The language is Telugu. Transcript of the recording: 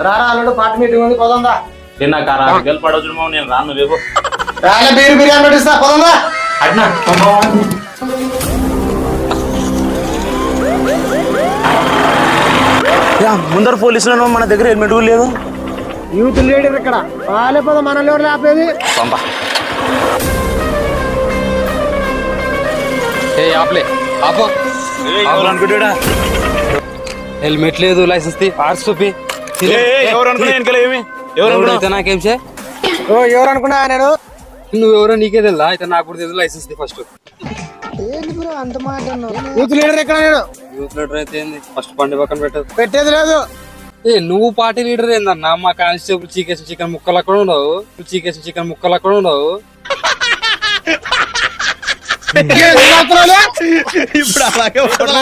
రారా అల్లుడు పార్టీ మీటింగ్ ఉంది పోదా తిన్నా కారా గెలుపడవచ్చు నేను రాను రేపు రాలే బీరు బిర్యానీ పెట్టిస్తా పోదా అట్నా ముందర పోలీసులను మన దగ్గర హెల్మెట్ కూడా లేదు. యూత్ లీడర్ ఇక్కడ వాళ్ళే పోదా మనల్ని ఎవరు ఆపేది పంప ఆపలే ఆపో అనుకుంటా హెల్మెట్ లేదు లైసెన్స్ ఆర్స్ చూపి ఎవరు అనుకున్నా ఏమి అయితే నాకేం చే ఎవరు అనుకున్నా నేను నువ్వెవరో నీకే తెలుదా అయితే నాకు కూడా తెలుసు లైసెన్స్ ఫస్ట్ అంత మాట యూత్ లీడర్ ఎక్కడ నేను యూత్ లీడర్ అయితే ఏంది ఫస్ట్ పండి పక్కన పెట్టదు పెట్టేది లేదు నువ్వు పార్టీ లీడర్ ఏందన్నా మా కానిస్టేబుల్ చికెన్ ముక్కలు అక్కడ ఉండవు చికెన్ ముక్కలు అక్కడ ఉండవు ఇప్పుడు అలాగే